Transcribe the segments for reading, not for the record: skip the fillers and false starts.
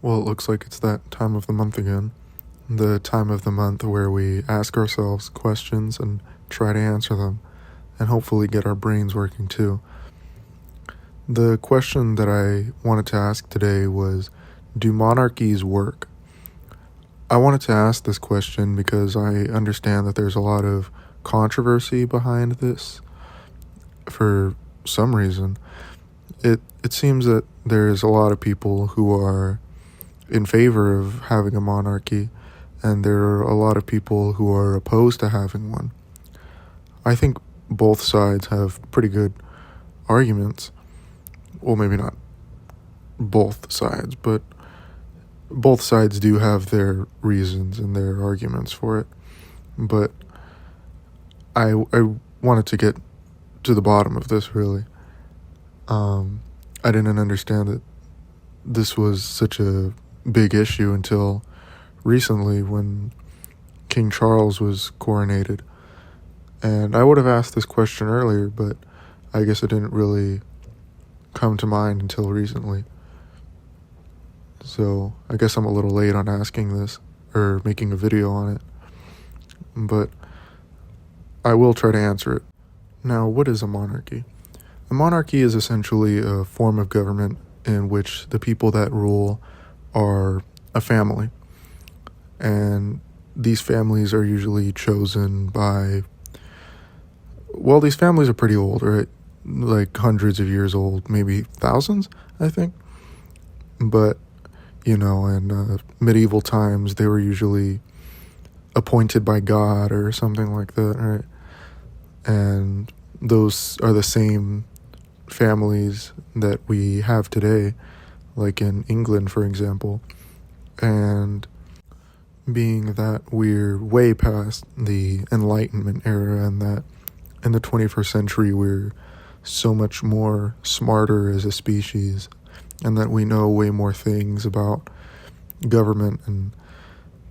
Well, it looks like it's that time of the month again. The time of the month where we ask ourselves questions and try to answer them, and hopefully get our brains working too. The question that I wanted to ask today was, do monarchies work? I wanted to ask this question because I understand that there's a lot of controversy behind this for some reason. It seems that there's a lot of people who are in favor of having a monarchy, and there are a lot of people who are opposed to having one. I think both sides have pretty good arguments. Well, maybe not both sides, but both sides do have their reasons and their arguments for it. But I wanted to get to the bottom of this, really. I didn't understand that this was such a big issue until recently when King Charles was coronated. And I would have asked this question earlier, but I guess it didn't really come to mind until recently. So I guess I'm a little late on asking this or making a video on it. But I will try to answer it. Now, what is a monarchy? A monarchy is essentially a form of government in which the people that rule are a family. And these families are usually chosen by, well, these families are pretty old, right? Like hundreds of years old, maybe thousands, I think. But, in medieval times, they were usually appointed by God or something like that, right? And those are the same families that we have today, like in England, for example. And being that we're way past the Enlightenment era and that in the 21st century we're so much more smarter as a species and that we know way more things about government and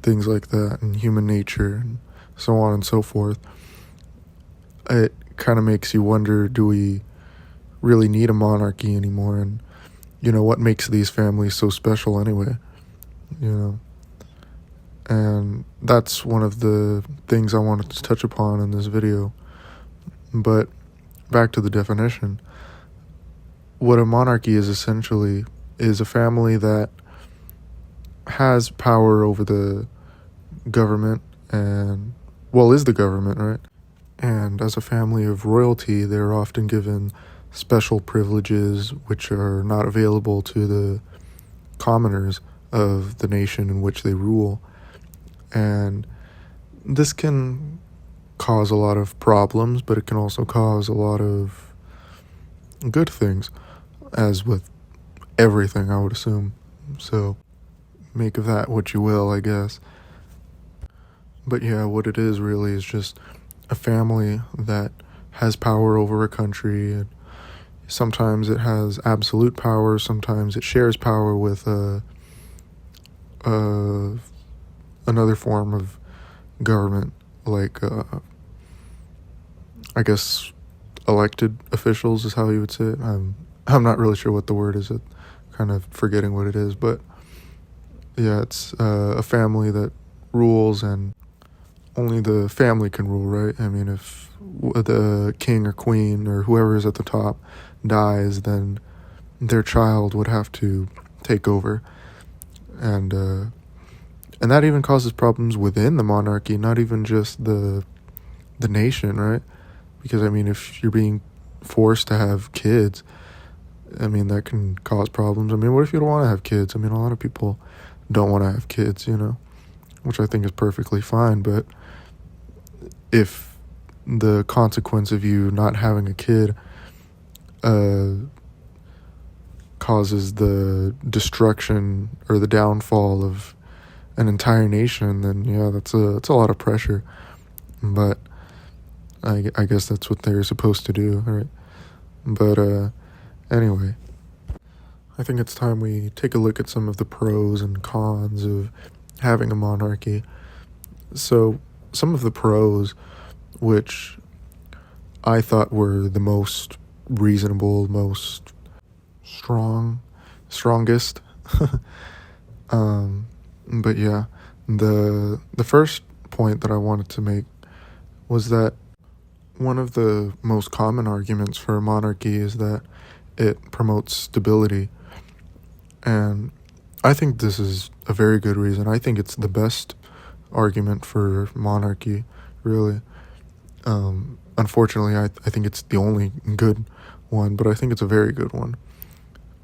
things like that and human nature and so on and so forth, it kind of makes you wonder, do we really need a monarchy anymore? And, what makes these families so special anyway? And that's one of the things I wanted to touch upon in this video. But back to the definition. What a monarchy is essentially is a family that has power over the government and, well, is the government, right? And as a family of royalty, they're often given special privileges which are not available to the commoners of the nation in which they rule. And this can cause a lot of problems, but it can also cause a lot of good things, as with everything, I would assume. So make of that what you will, I guess. But yeah, what it is really is just a family that has power over a country, and sometimes it has absolute power, sometimes it shares power with another form of government, like I guess elected officials is how you would say it. I'm not really sure what the word is. Kind of forgetting what it is, but yeah, it's a family that rules, and only the family can rule, right? I mean, if the king or queen or whoever is at the top dies, then their child would have to take over, and that even causes problems within the monarchy, not even just the nation, right? Because I mean, if you're being forced to have kids, I mean, that can cause problems. I mean, what if you don't want to have kids? I mean, a lot of people don't want to have kids, which I think is perfectly fine. But if the consequence of you not having a kid causes the destruction or the downfall of an entire nation, then yeah, that's a lot of pressure. But I guess that's what they're supposed to do, right? But anyway, I think it's time we take a look at some of the pros and cons of having a monarchy. So some of the pros, which I thought were the most reasonable, most strongest, But yeah, the first point that I wanted to make was that one of the most common arguments for a monarchy is that it promotes stability. And I think this is a very good reason. I think it's the best argument for monarchy, really. Unfortunately, I think it's the only good one, but I think it's a very good one.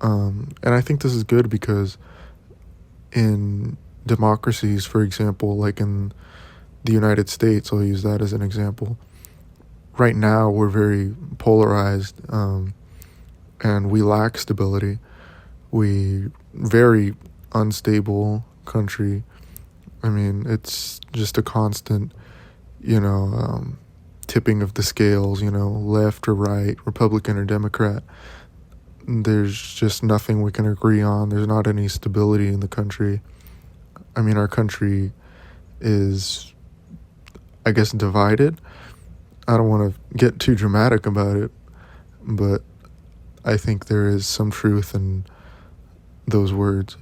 And I think this is good because in democracies, for example, like in the United States, I'll use that as an example. Right now, we're very polarized, and we lack stability. We very unstable country. I mean, it's just a constant, tipping of the scales, left or right, Republican or Democrat. There's just nothing we can agree on. There's not any stability in the country. I mean, our country is, I guess, divided. I don't want to get too dramatic about it, but I think there is some truth in those words.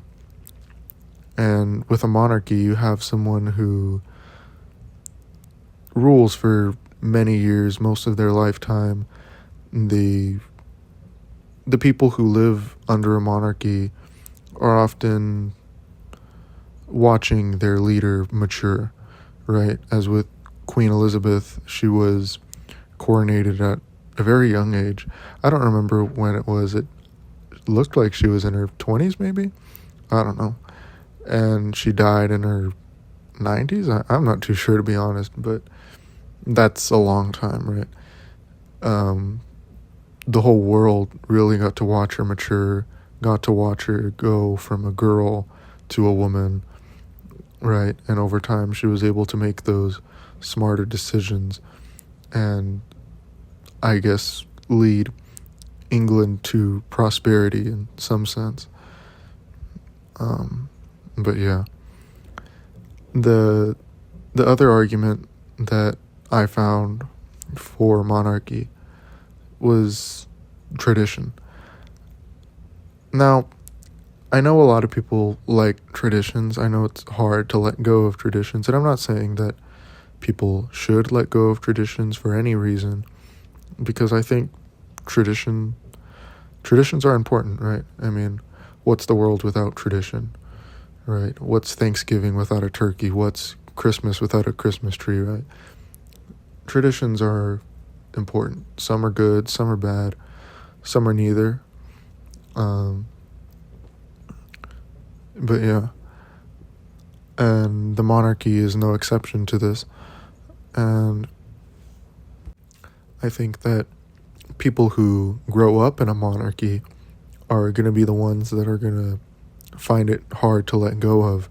And with a monarchy, you have someone who rules for many years, most of their lifetime. The people who live under a monarchy are often watching their leader mature, right? As with Queen Elizabeth, she was coronated at a very young age. I don't remember when it was. It looked like she was in her 20s, maybe? I don't know. And she died in her 90s? I'm not too sure, to be honest, but that's a long time, right? The whole world really got to watch her mature, got to watch her go from a girl to a woman, right? And over time, she was able to make those smarter decisions and, I guess, lead England to prosperity in some sense. But yeah, the other argument that I found for monarchy was tradition. Now, I know a lot of people like traditions. I know it's hard to let go of traditions, and I'm not saying that people should let go of traditions for any reason, because I think traditions are important, right? I mean, what's the world without tradition, right? What's Thanksgiving without a turkey? What's Christmas without a Christmas tree, right? Traditions are important. Some are good, some are bad, some are neither. But yeah, and the monarchy is no exception to this. And I think that people who grow up in a monarchy are going to be the ones that are going to find it hard to let go of,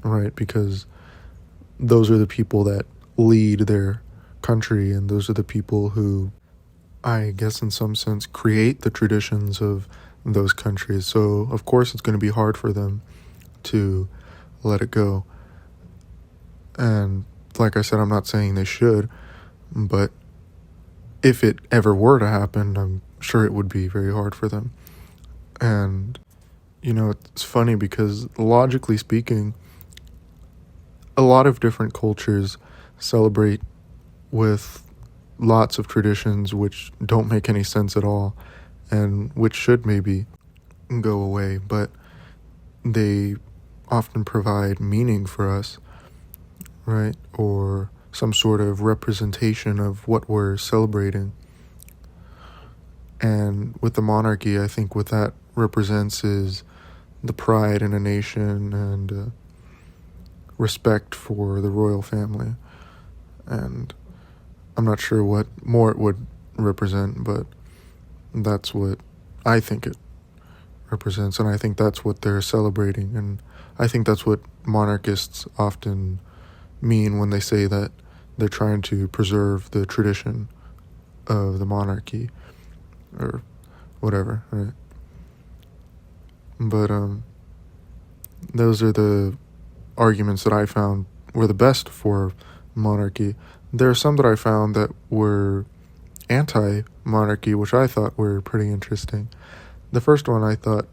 right? Because those are the people that lead their country, and those are the people who, I guess in some sense, create the traditions of those countries. So of course it's going to be hard for them to let it go. And like I said, I'm not saying they should, but if it ever were to happen, I'm sure it would be very hard for them. And, it's funny because logically speaking, a lot of different cultures celebrate with lots of traditions which don't make any sense at all and which should maybe go away, but they often provide meaning for us, right? Or some sort of representation of what we're celebrating. And with the monarchy, I think what that represents is the pride in a nation and respect for the royal family. And I'm not sure what more it would represent, but that's what I think it represents, and I think that's what they're celebrating, and I think that's what monarchists often mean when they say that they're trying to preserve the tradition of the monarchy, or whatever, right? But those are the arguments that I found were the best for monarchy. There are some that I found that were anti-monarchy, which I thought were pretty interesting. The first one I thought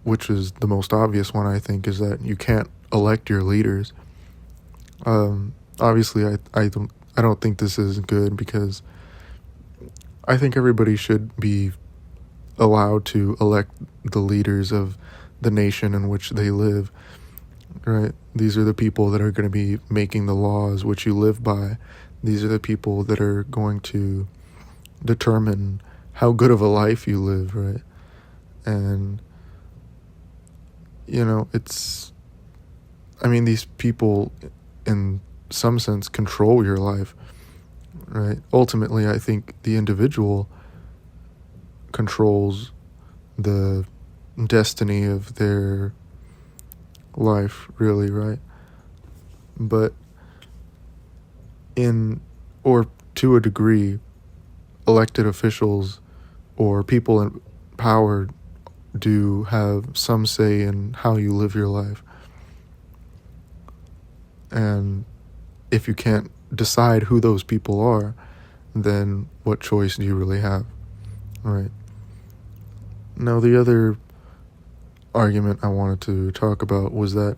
which is the most obvious one, I think, is that you can't elect your leaders. Obviously, I don't think this is good, because I think everybody should be allowed to elect the leaders of the nation in which they live, right? These are the people that are going to be making the laws which you live by. These are the people that are going to determine how good of a life you live, right? And, these people, in some sense, control your life, right? Ultimately, I think the individual controls the destiny of their life, really, right? But to a degree, elected officials or people in power do have some say in how you live your life. And if you can't decide who those people are, then what choice do you really have, right? Now, the other argument I wanted to talk about was that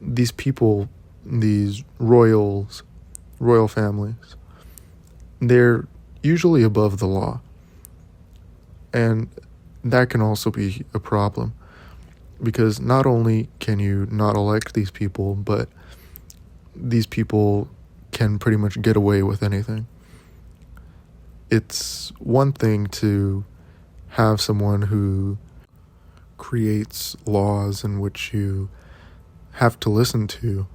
these people, these royal families, they're usually above the law. And that can also be a problem, because not only can you not elect these people, but these people can pretty much get away with anything. It's one thing to have someone who creates laws in which you have to listen to,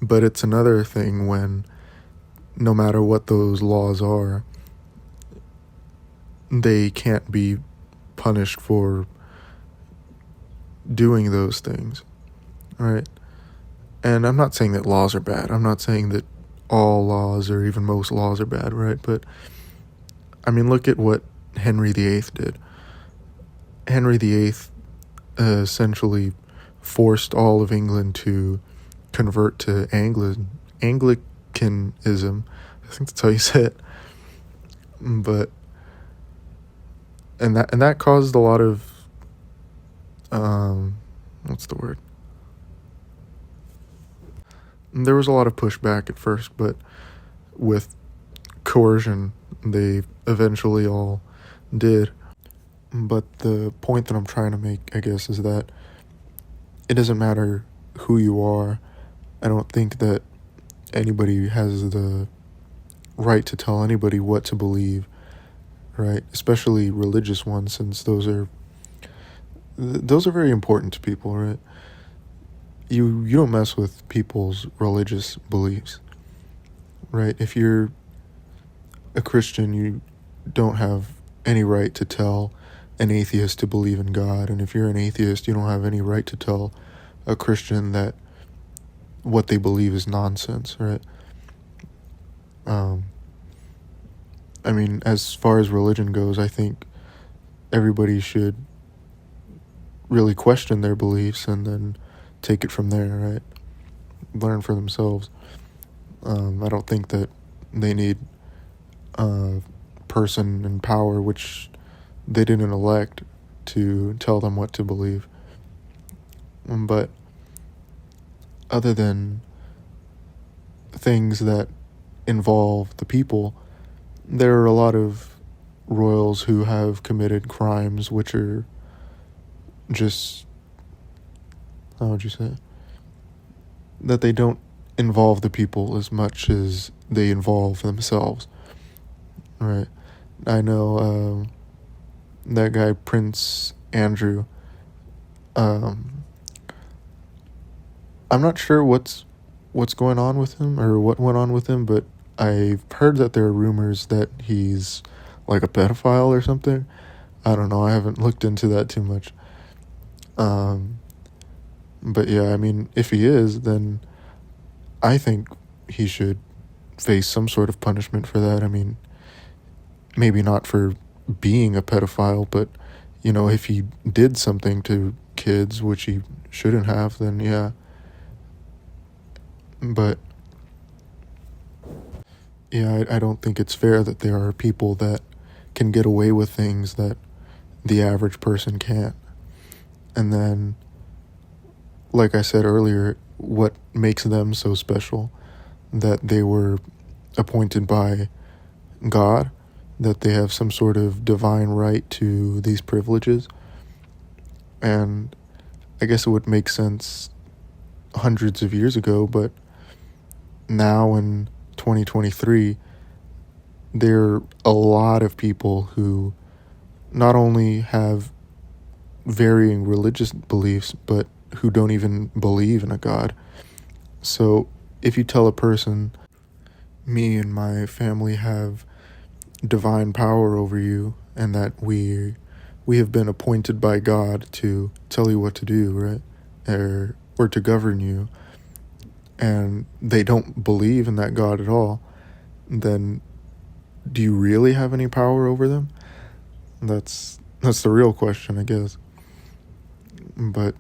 but it's another thing when, no matter what those laws are, they can't be punished for doing those things, right? And I'm not saying that laws are bad. I'm not saying that all laws or even most laws are bad, right? But, look at what Henry VIII did. Henry VIII essentially forced all of England to convert to Anglicanism. I think that's how you say it. But and that caused a lot of what's the word? There was a lot of pushback at first, but with coercion, they eventually all did. But the point that I'm trying to make, I guess, is that it doesn't matter who you are. I don't think that anybody has the right to tell anybody what to believe, right? Especially religious ones, since those are very important to people, right? You don't mess with people's religious beliefs, right? If you're a Christian, you don't have any right to tell an atheist to believe in God. And if you're an atheist, you don't have any right to tell a Christian that what they believe is nonsense, right? As far as religion goes, I think everybody should really question their beliefs and then take it from there, right? Learn for themselves. I don't think that they need a person in power which they didn't elect to tell them what to believe. But other than things that involve the people, there are a lot of royals who have committed crimes which are just, how would you say it? That they don't involve the people as much as they involve themselves, right? I know that guy, Prince Andrew. I'm not sure what's going on with him or what went on with him, but I've heard that there are rumors that he's like a pedophile or something. I don't know. I haven't looked into that too much. But yeah, if he is, then I think he should face some sort of punishment for that. Maybe not for being a pedophile, but, if he did something to kids, which he shouldn't have, then yeah. But yeah, I don't think it's fair that there are people that can get away with things that the average person can't. And then, like I said earlier, what makes them so special, that they were appointed by God, that they have some sort of divine right to these privileges. And I guess it would make sense hundreds of years ago, but now in 2023, there are a lot of people who not only have varying religious beliefs, but who don't even believe in a God. So if you tell a person, me and my family have divine power over you, and that we have been appointed by God to tell you what to do, right? Or to govern you, and they don't believe in that God at all, then do you really have any power over them? That's the real question, I guess. But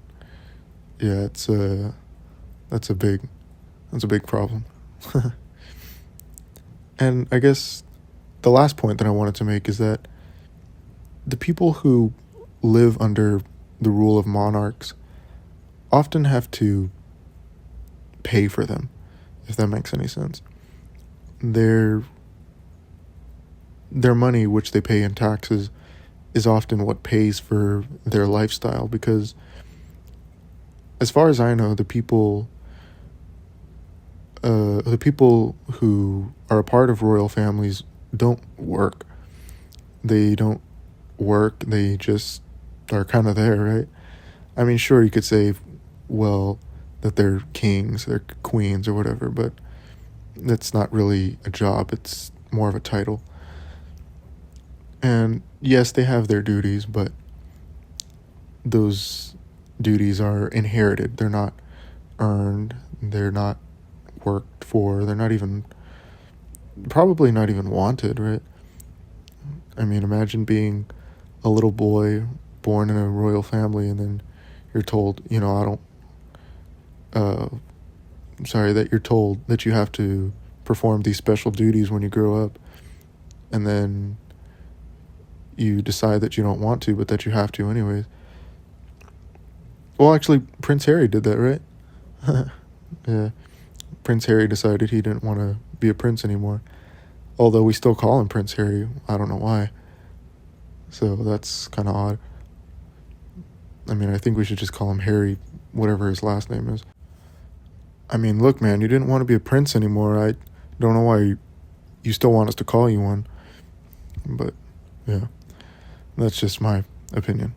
yeah, that's a big problem. And I guess the last point that I wanted to make is that the people who live under the rule of monarchs often have to pay for them, if that makes any sense. Their money, which they pay in taxes, is often what pays for their lifestyle, because as far as I know, the people who are a part of royal families don't work. They don't work, they just are kind of there, right? I mean, sure, you could say, well, that they're kings, they're queens or whatever, but that's not really a job, it's more of a title. And yes, they have their duties, but those duties are inherited. They're not earned, they're not worked for, they're not even, probably not even wanted, right? I mean, imagine being a little boy born in a royal family, and then you're told, that you're told that you have to perform these special duties when you grow up, and then you decide that you don't want to, but that you have to anyways. Well, actually, Prince Harry did that, right? Yeah. Prince Harry decided he didn't want to be a prince anymore. Although we still call him Prince Harry. I don't know why. So that's kind of odd. I mean, I think we should just call him Harry, whatever his last name is. I mean, look, man, you didn't want to be a prince anymore. I don't know why you still want us to call you one. But, yeah, that's just my opinion.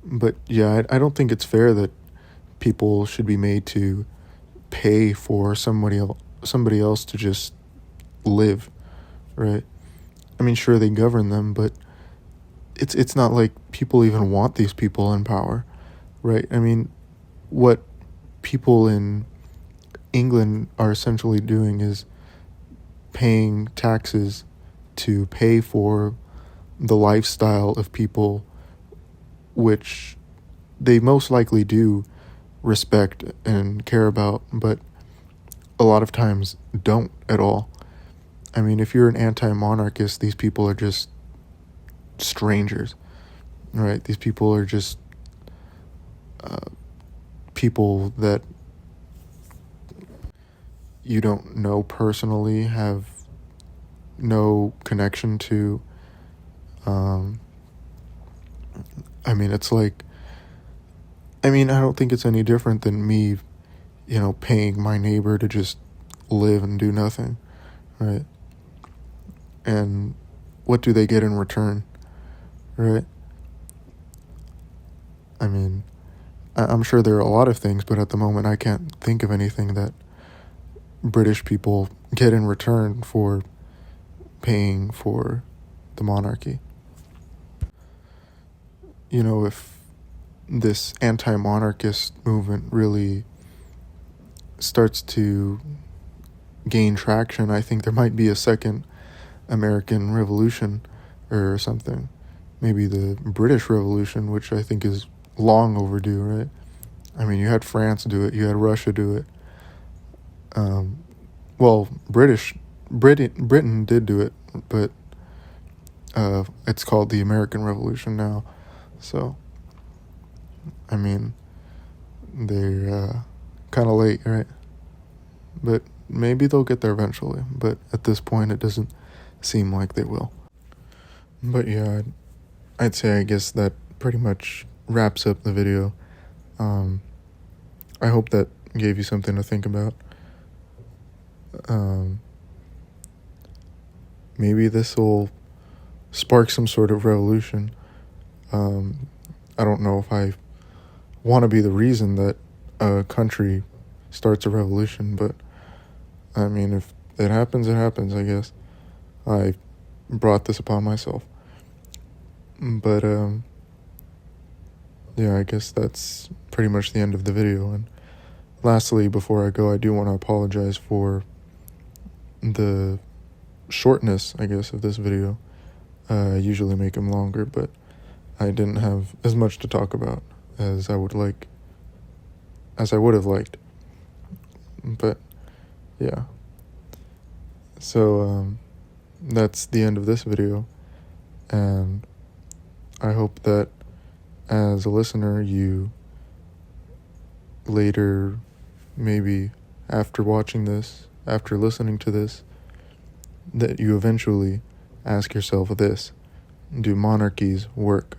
But, yeah, I don't think it's fair that people should be made to pay for somebody else to just live, right? I mean, sure, they govern them, but it's not like people even want these people in power, right? I mean, what people in England are essentially doing is paying taxes to pay for the lifestyle of people, which they most likely do respect and care about, but a lot of times don't at all. I mean, if you're an anti-monarchist, these people are just strangers, right? These people are just people that you don't know personally, have no connection to. I mean, it's like, I don't think it's any different than me, paying my neighbor to just live and do nothing, right? And what do they get in return, right? I mean, I'm sure there are a lot of things, but at the moment I can't think of anything that British people get in return for paying for the monarchy. If this anti-monarchist movement really starts to gain traction, I think there might be a second American Revolution or something. Maybe the British Revolution, which I think is long overdue, right? I mean, you had France do it, you had Russia do it. Britain did do it, but It's called the American Revolution now. So, I mean, they're kind of late, right? But maybe they'll get there eventually. But at this point, it doesn't seem like they will. But yeah, I'd say I guess that pretty much wraps up the video. I hope that gave you something to think about. Maybe this will spark some sort of revolution. I don't know if I want to be the reason that a country starts a revolution, but I mean, if it happens, it happens, I guess. I brought this upon myself. But, yeah, I guess that's pretty much the end of the video. And lastly, before I go, I do want to apologize for the shortness, I guess, of this video. I usually make them longer, but I didn't have as much to talk about as I would have liked. But yeah. So that's the end of this video, and I hope that as a listener you later, maybe after watching this, after listening to this, that you eventually ask yourself this: do monarchies work?